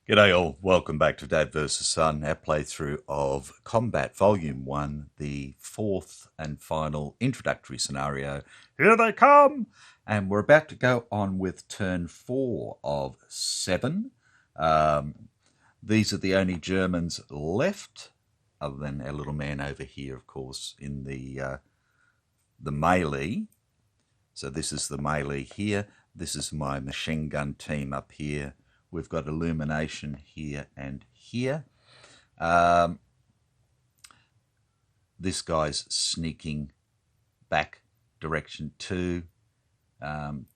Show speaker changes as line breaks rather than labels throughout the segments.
G'day all, welcome back to Dad vs Son, our playthrough of Combat Volume 1, the fourth and final introductory scenario. Here they come! And we're about to go on with turn 4 of 7. These are the only Germans left, other than our little man over here, of course, in the melee. So this is the melee here. This is my machine gun team up here. We've got illumination here and here. This guy's sneaking back direction 2.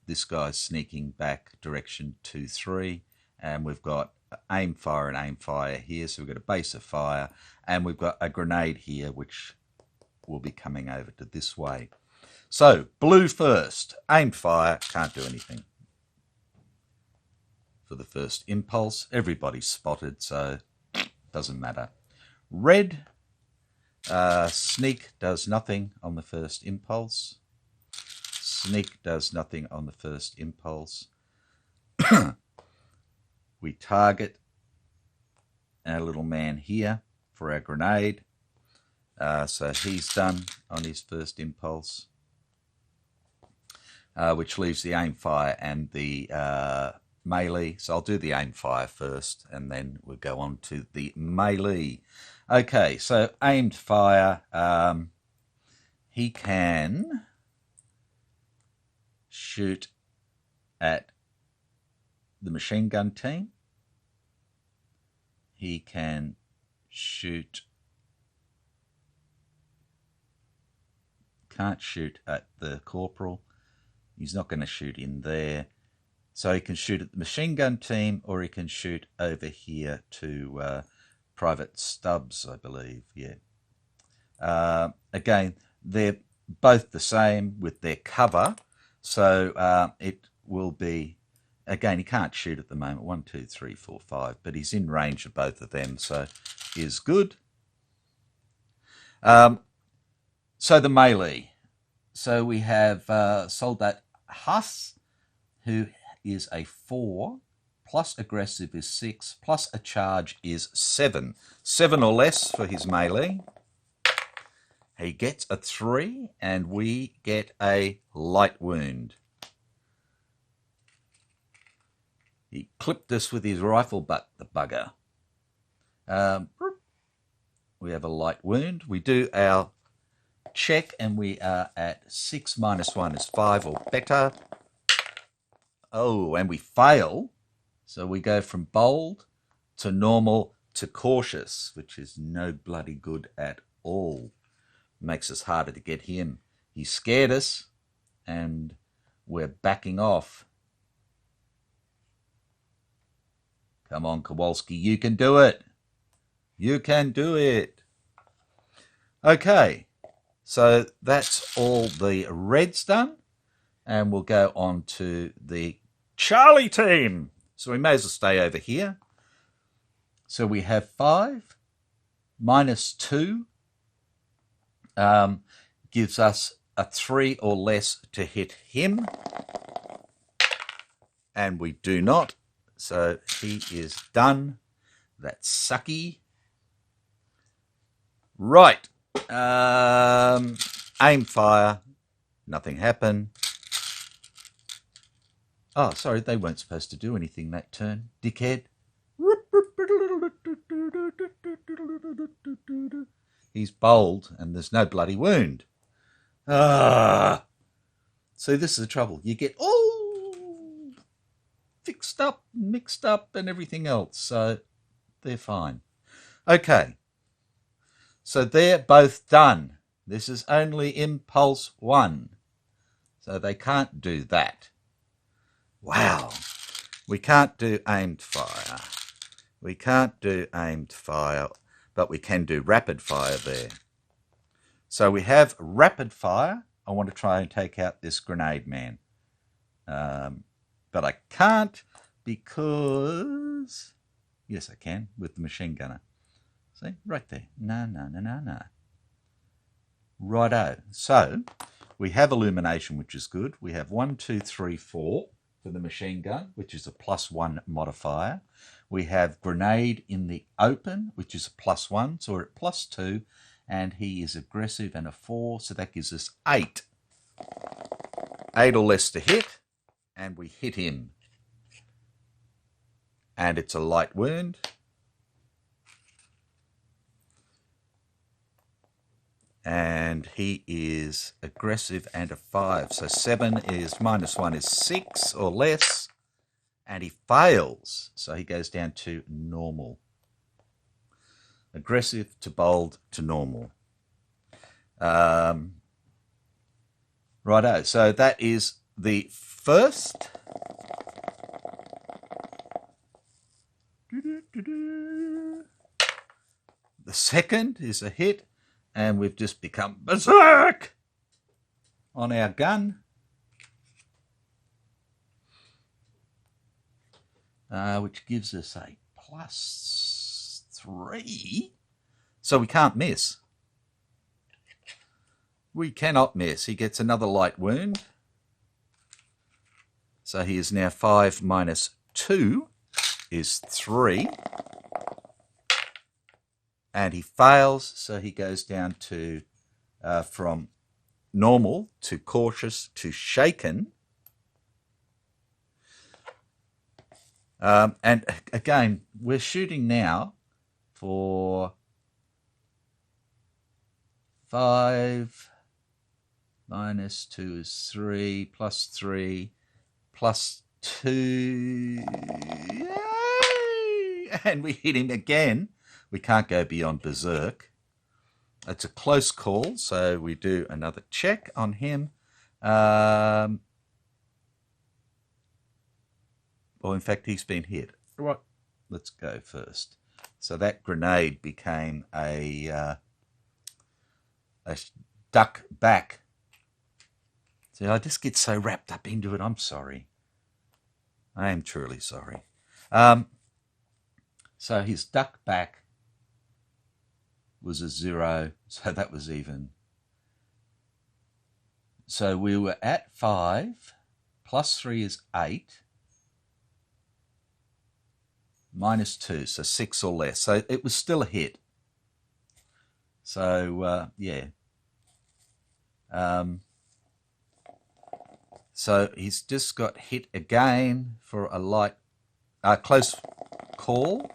This guy's sneaking back direction 2, 3. And we've got aim fire and aim fire here. So we've got a base of fire. And we've got a grenade here, which will be coming over to this way. So blue first. Aim fire. Can't do anything. For the first impulse, everybody's spotted, so doesn't matter. Red, sneak does nothing on the first impulse. Sneak does nothing on the first impulse. We target our little man here for our grenade. So he's done on his first impulse, which leaves the aim fire and the melee. So I'll do the aim fire first and then we'll go on to the melee. Okay, so aimed fire, he can shoot at the machine gun team. He can shoot, can't shoot at the corporal. He's not going to shoot in there. So he can shoot at the machine gun team, or he can shoot over here to Private Stubbs, I believe. Yeah. Again, they're both the same with their cover. So it will be, again, he can't shoot at the moment. 1, 2, 3, 4, 5. But he's in range of both of them, so is good. So the melee. So we have Soldat Haas, who is a 4, plus aggressive is 6, plus a charge is 7. 7 or less for his melee. He gets a 3, and we get a light wound. He clipped us with his rifle butt, the bugger. We have a light wound. We do our check, and we are at 6 minus 1 is 5 or better. Oh, and we fail. So we go from bold to normal to cautious, which is no bloody good at all. Makes us harder to get him. He scared us, and we're backing off. Come on, Kowalski, you can do it. You can do it. Okay, so that's all the reds done, and we'll go on to the Charlie team. So we may as well stay over here. So we have 5 minus 2 gives us a 3 or less to hit him. And we do not. So he is done. That's sucky. Right. Aim fire. Nothing happened. Oh, sorry, they weren't supposed to do anything that turn, dickhead. He's bold, and there's no bloody wound. Ah. So this is the trouble. You get all fixed up, mixed up, and everything else. So they're fine. Okay. So they're both done. This is only impulse 1. So they can't do that. Wow. We can't do aimed fire. We can't do aimed fire, but we can do rapid fire there. So we have rapid fire. I want to try and take out this grenade man. But I can't because, yes, I can with the machine gunner. See, right there. No. Righto. So we have illumination, which is good. We have 1, 2, 3, 4 for the machine gun, which is a +1 modifier. We have grenade in the open, which is a +1, so we're at +2, and he is aggressive and a 4, so that gives us 8. 8 or less to hit, and we hit him. And it's a light wound. And he is aggressive and a 5. So 7 is -1 is 6 or less. And he fails. So he goes down to normal. Aggressive to bold to normal. Righto. So that is the first. The second is a hit. And we've just become berserk on our gun. Which gives us a +3. So we can't miss. We cannot miss. He gets another light wound. So he is now 5 minus 2 is 3. And he fails, so he goes down to from normal to cautious to shaken. And again, we're shooting now for 5 minus 2 is 3, plus 3, plus 2. Yay! And we hit him again. We can't go beyond berserk. It's a close call, so we do another check on him. Well, in fact, he's been hit. Right, let's go first. So that grenade became a duck back. See, I just get so wrapped up into it. I'm sorry. I am truly sorry. So his duck back was a 0, so that was even. So we were at 5, plus 3 is 8, minus 2, so 6 or less. So it was still a hit. So, yeah. So he's just got hit again for a light, close call.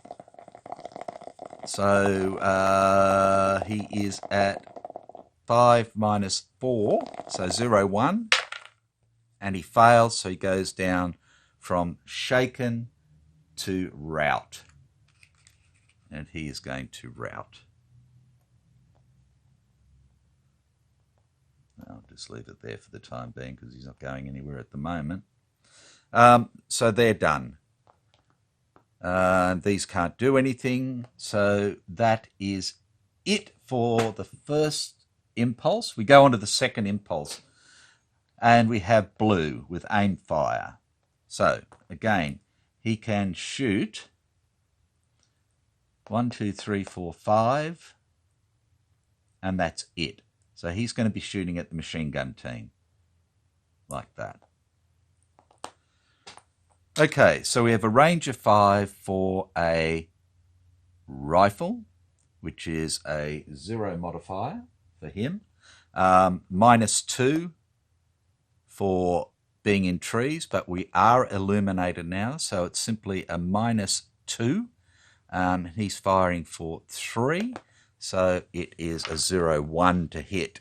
So he is at 5 minus 4, so 0, 1. And he fails, so he goes down from shaken to rout. And he is going to rout. I'll just leave it there for the time being because he's not going anywhere at the moment. So they're done. These can't do anything. So that is it for the first impulse. We go on to the second impulse. And we have blue with aim fire. So, again, he can shoot 1, 2, 3, 4, 5. And that's it. So he's going to be shooting at the machine gun team. Like that. Okay, so we have a range of 5 for a rifle, which is a 0 modifier for him. Minus 2 for being in trees, but we are illuminated now, so it's simply a minus 2. He's firing for 3, so it is a 0, 1 to hit.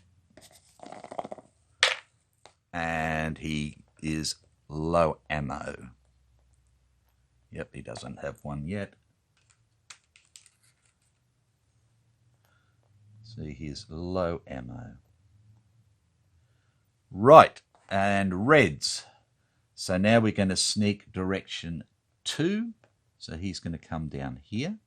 And he is low ammo. Yep, he doesn't have one yet. See, he's low ammo. Right, and reds. So now we're going to sneak direction 2. So he's going to come down here.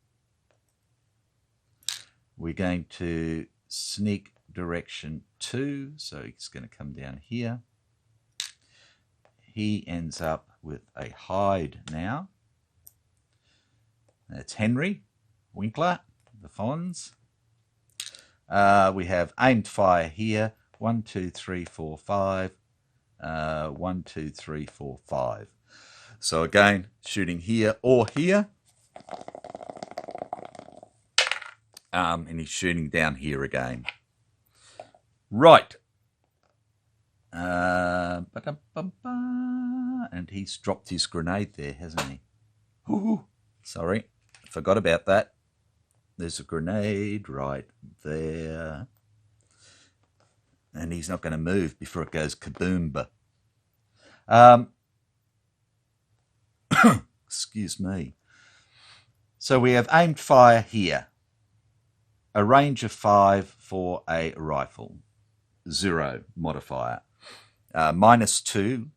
We're going to sneak direction 2. So he's going to come down here. He ends up with a hide now. That's Henry Winkler, the Fonz. We have aimed fire here. 1, 2, 3, 4, 5. 1, 2, 3, 4, 5. So again, shooting here or here. And he's shooting down here again. Right. And he's dropped his grenade there, hasn't he? Ooh, sorry, forgot about that. There's a grenade right there. And he's not going to move before it goes kaboomba. Excuse me. So we have aimed fire here. A range of 5 for a rifle. 0 modifier. -2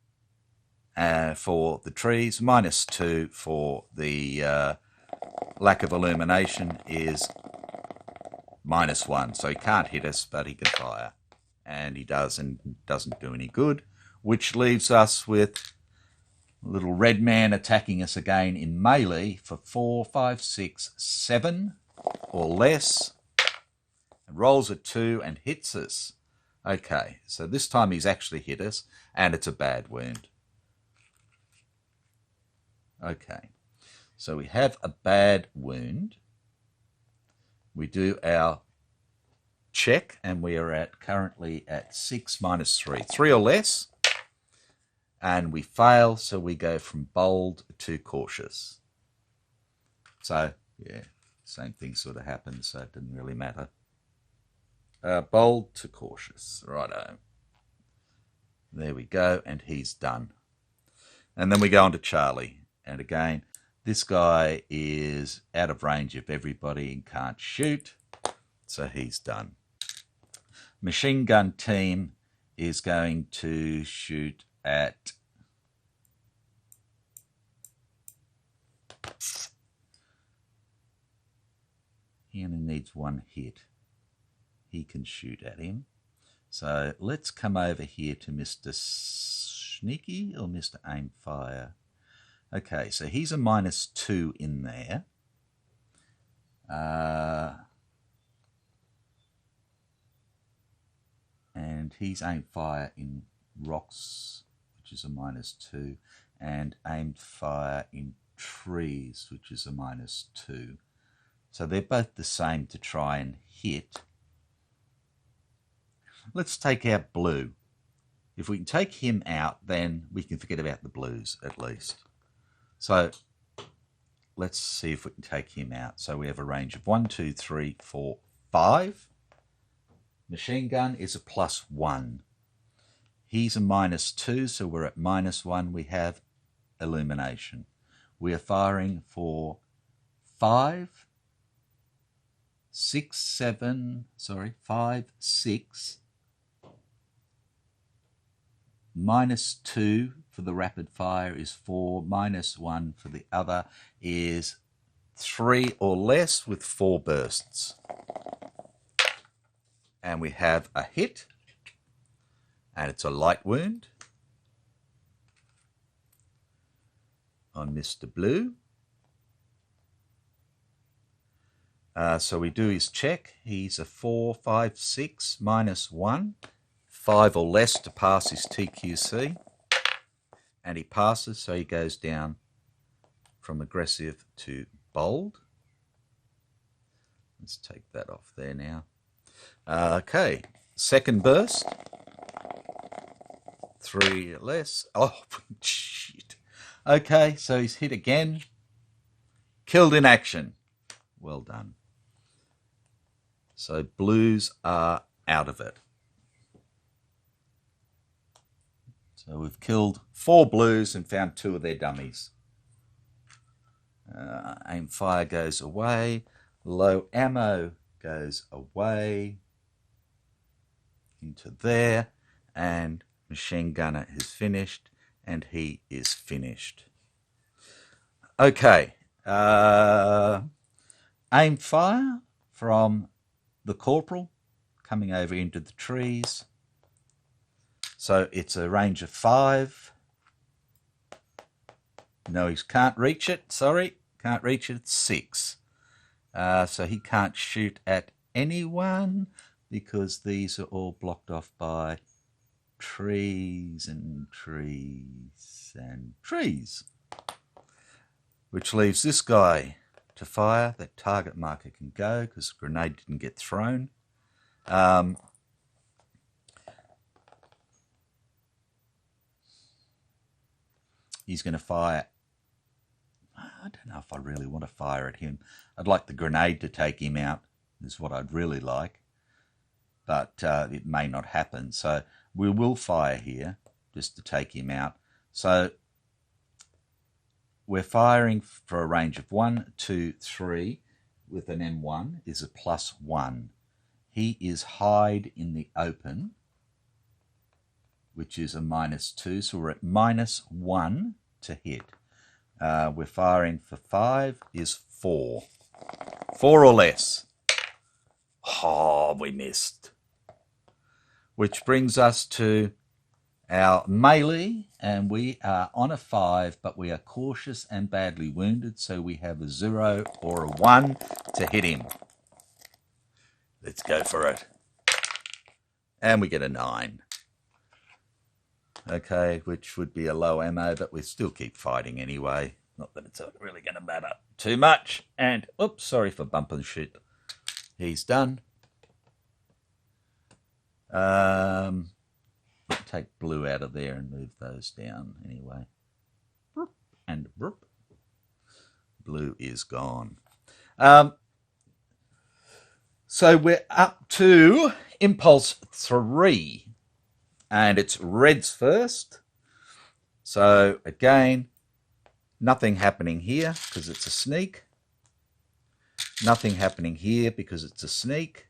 for the trees. -2 for the lack of illumination is -1. So he can't hit us, but he can fire. And he does, and doesn't do any good. Which leaves us with a little red man attacking us again in melee for 4, 5, 6, 7 or less. And rolls a 2 and hits us. Okay, so this time he's actually hit us, and it's a bad wound. Okay, so we have a bad wound. We do our check, and we are currently at 6 -3. 3 or less, and we fail, so we go from bold to cautious. So, yeah, same thing sort of happened, so it didn't really matter. Bold to cautious. Righto. There we go, and he's done. And then we go on to Charlie. And again, this guy is out of range of everybody and can't shoot, so he's done. Machine gun team is going to shoot at he only needs 1 hit. He can shoot at him. So let's come over here to Mr. Sneaky or Mr. Aim Fire. Okay, so he's a -2 in there. And he's Aim Fire in rocks, which is a -2, and Aimed Fire in trees, which is a -2. So they're both the same to try and hit. Let's take out blue. If we can take him out, then we can forget about the blues at least. So let's see if we can take him out. So we have a range of 1, 2, 3, 4, 5. Machine gun is a +1. He's a -2, so we're at -1. We have illumination. We are firing for 5, 6, 7, 5, 6. -2 for the rapid fire is 4, -1 for the other is 3 or less with 4 bursts. And we have a hit, and it's a light wound on Mr. Blue. So we do his check. He's a 4, 5, 6, -1. 5 or less to pass his TQC, and he passes, so he goes down from aggressive to bold. Let's take that off there now. Okay, second burst, 3 or less. Oh, shit. Okay, so he's hit again. Killed in action. Well done. So blues are out of it. So we've killed 4 blues and found 2 of their dummies. Aim fire goes away. Low ammo goes away into there. And machine gunner is finished. And he is finished. Okay. Aim fire from the corporal coming over into the trees. So it's a range of 5. No, he can't reach it. Sorry, can't reach it. It's 6. So he can't shoot at anyone because these are all blocked off by trees and trees and trees. Which leaves this guy to fire. That target marker can go because the grenade didn't get thrown. He's going to fire. I don't know if I really want to fire at him. I'd like the grenade to take him out, is what I'd really like. But it may not happen. So we will fire here just to take him out. So we're firing for a range of 1, 2, 3 with an M1 is a +1. He is hide in the open, which is a -2. So we're at -1 to hit. We're firing for 5 is 4. 4 or less. Oh, we missed. Which brings us to our melee, and we are on a 5, but we are cautious and badly wounded, so we have a 0 or a 1 to hit him. Let's go for it. And we get a 9. Okay, which would be a low ammo, but we still keep fighting anyway. Not that it's really going to matter too much. And, oops, sorry for bumping shit. He's done. Take blue out of there and move those down anyway. And blue is gone. So we're up to Impulse 3. And it's reds first. So again, nothing happening here because it's a sneak. Nothing happening here because it's a sneak.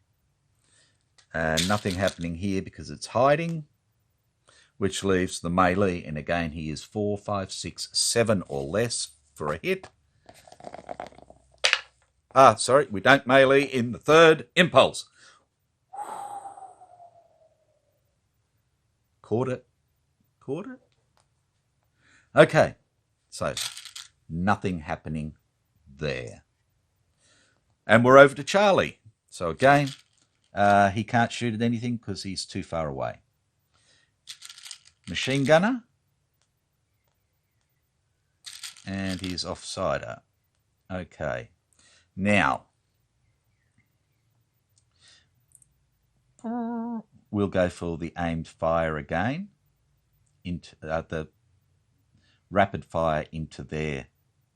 And nothing happening here because it's hiding. Which leaves the melee. And again, he is 4, 5, 6, 7 or less for a hit. Sorry, we don't melee in the third impulse. Caught it. Okay, so nothing happening there. And we're over to Charlie. So again, he can't shoot at anything because he's too far away. Machine gunner. And he's offsider. Okay, now we'll go for the aimed fire again, into the rapid fire into there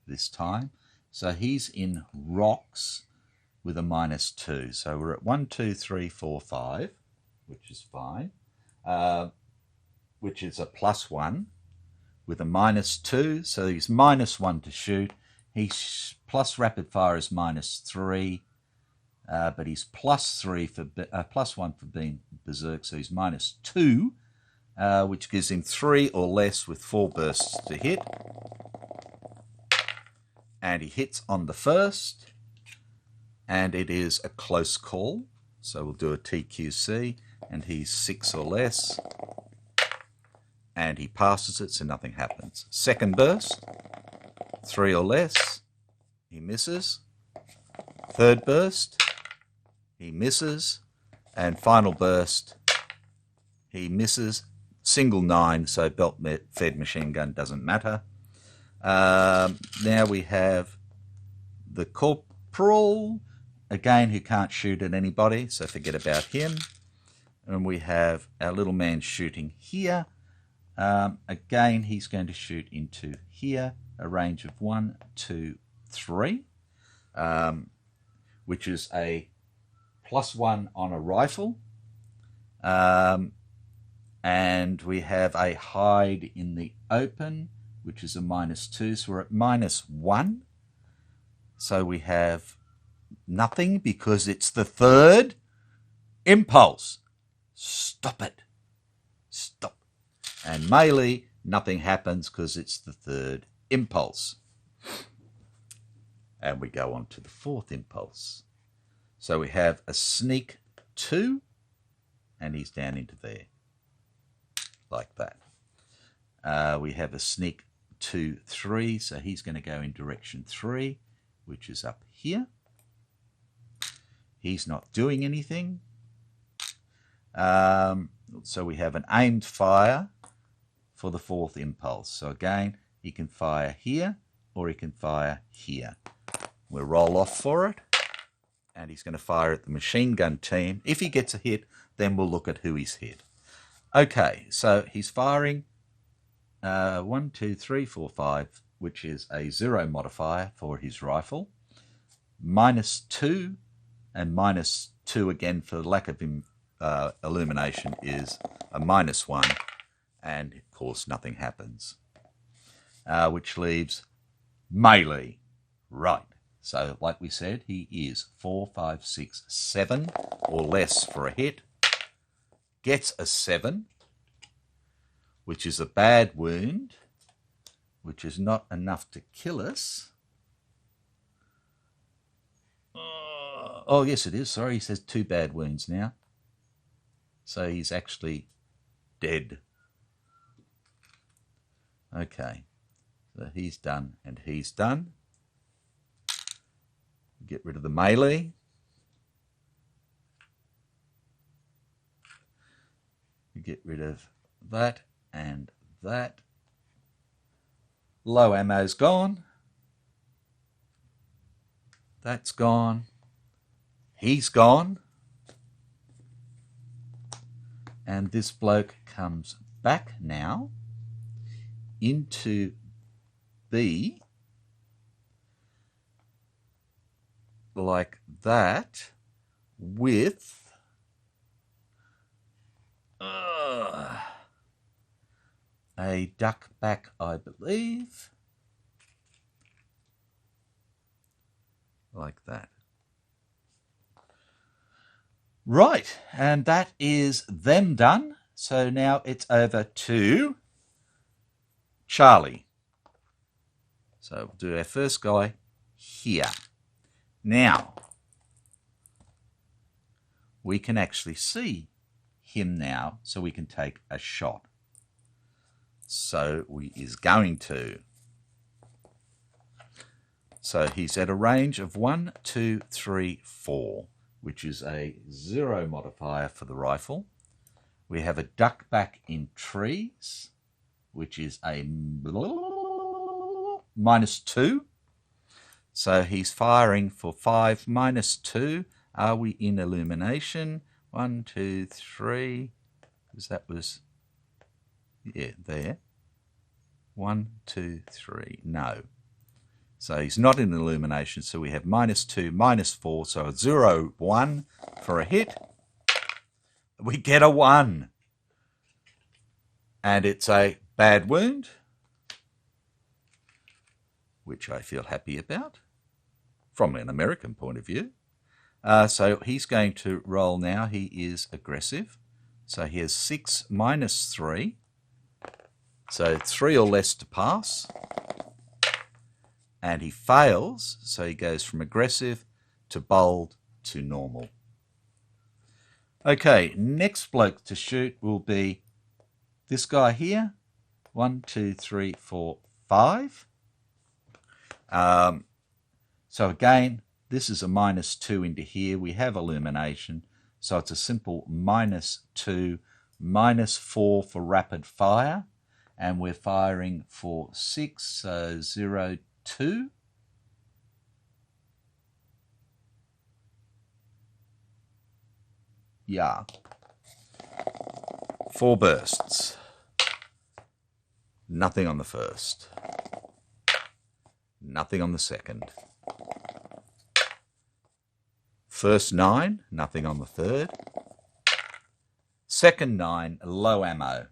this time. So he's in rocks with a -2. So we're at 1, 2, 3, 4, 5, which is fine, which is a +1 with a -2. So he's -1 to shoot. He's plus rapid fire is -3. But he's +1 for being berserk, so he's -2, which gives him 3 or less with 4 bursts to hit. And he hits on the first, and it is a close call. So we'll do a TQC, and he's 6 or less, and he passes it, so nothing happens. Second burst, 3 or less, he misses. Third burst, he misses. And final burst, he misses. Single 9, so belt-fed machine gun doesn't matter. Now we have the corporal, again, who can't shoot at anybody, so forget about him. And we have our little man shooting here. Again, he's going to shoot into here, a range of 1, 2, 3, which is a +1 on a rifle. And we have a hide in the open, which is a -2. So we're at -1. So we have nothing because it's the third impulse. Stop it. Stop. And melee, nothing happens because it's the third impulse. And we go on to the fourth impulse. So we have a sneak 2, and he's down into there, like that. We have a sneak 2, 3. So he's going to go in direction 3, which is up here. He's not doing anything. So we have an aimed fire for the 4th impulse. So again, he can fire here or he can fire here. We'll roll off for it. And he's going to fire at the machine gun team. If he gets a hit, then we'll look at who he's hit. Okay, so he's firing 1, 2, 3, 4, 5, which is a 0 modifier for his rifle. -2 and -2 again for the lack of illumination is a -1. And of course nothing happens. Which leaves melee. Right. So, like we said, he is 4, 5, 6, 7 or less for a hit. Gets a 7, which is a bad wound, which is not enough to kill us. Oh, yes, it is. Sorry, he says 2 bad wounds now. So he's actually dead. Okay. So he's done and he's done. Get rid of the melee. Get rid of that and that. Low ammo's gone. That's gone. He's gone. And this bloke comes back now into B. Like that, with a duck back, I believe, like that. Right, and that is them done. So now it's over to Charlie. So we'll do our first guy here. Now, we can actually see him now, so we can take a shot. So we is going to. So he's at a range of 1, 2, 3, 4, which is a 0 modifier for the rifle. We have a duck back in trees, which is a -2. So he's firing for 5 -2. Are we in illumination? 1, 2, 3. Because that was, yeah, there. 1, 2, 3. No. So he's not in illumination. So we have -2, -4. So a 0, 1 for a hit. We get a 1. And it's a bad wound, which I feel happy about from an American point of view. So he's going to roll now. He is aggressive. So he has 6 -3. So 3 or less to pass. And he fails. So he goes from aggressive to bold to normal. Okay, next bloke to shoot will be this guy here. 1, 2, 3, 4, 5. So again, this is a -2 into here. We have illumination. So it's a simple -2, -4 for rapid fire. And we're firing for 6, so 0, 2. Yeah. 4 bursts. Nothing on the first. Nothing on the second. First 9, nothing on the third. Second 9, low ammo.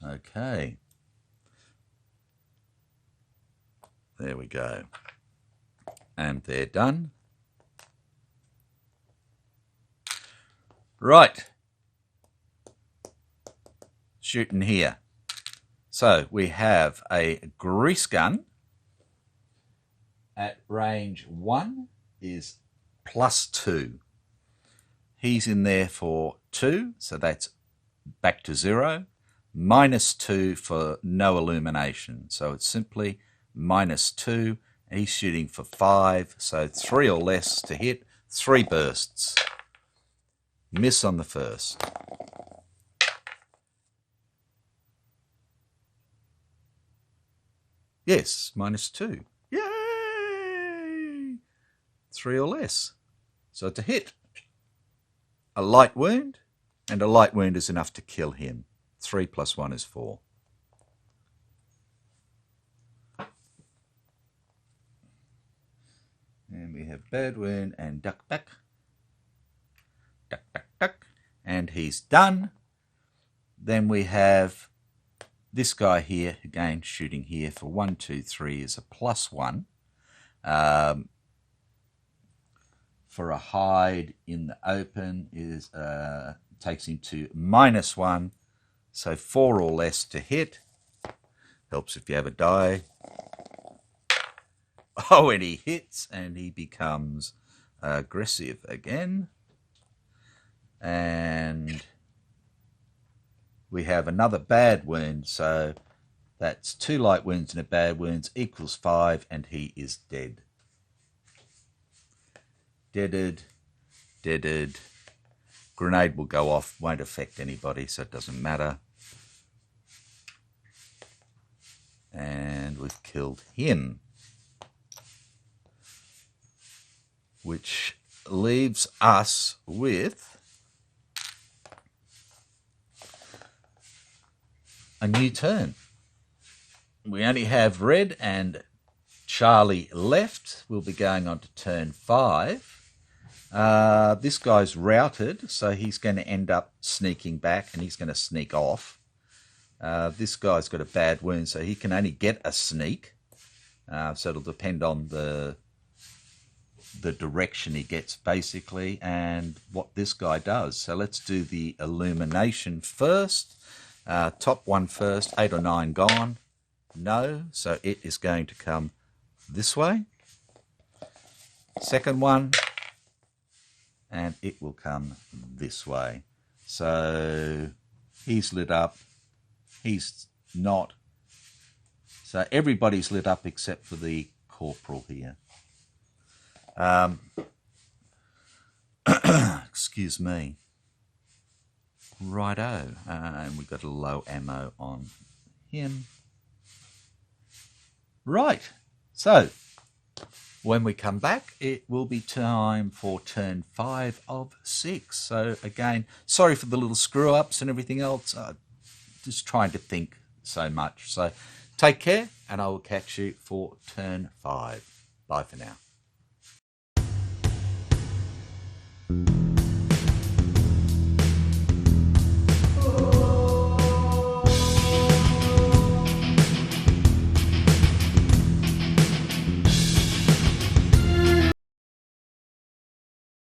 Okay. There we go. And they're done. Right. Shooting here. So we have a grease gun at range 1 is +2. He's in there for 2, so that's back to 0, -2 for no illumination. So it's simply -2. He's shooting for 5, so 3 or less to hit, 3 bursts. Miss on the first. Yes, -2. Yay! 3 or less. So to hit. A light wound, and a light wound is enough to kill him. 3 + 1 is 4. And we have bad wound and duck, duck. Duck, duck, duck. And he's done. Then we have this guy here, again shooting here for 1, 2, 3 is a +1. For a hide in the open is takes him to -1. So 4 or less to hit. Helps if you have a die. Oh, and he hits and he becomes aggressive again. And we have another bad wound. So that's 2 light wounds and a bad wounds equals 5, and he is dead. Deaded, deaded. Grenade will go off, won't affect anybody, so it doesn't matter. And we've killed him. Which leaves us with a new turn. We only have Red and Charlie left. We'll be going on to turn 5. This guy's routed, so he's going to end up sneaking back and he's going to sneak off. This guy's got a bad wound, so he can only get a sneak. So it'll depend on the direction he gets, basically, and what this guy does. So let's do the illumination first. Top one first, 8 or 9 gone. No, so it is going to come this way. Second one, and it will come this way. So he's lit up, he's not. So everybody's lit up except for the corporal here. Excuse me. Righto. And we've got a low ammo on him. Right. So when we come back, it will be time for turn 5 of 6. So again, sorry for the little screw ups and everything else. Just trying to think so much. So take care, and I will catch you for turn 5. Bye for now.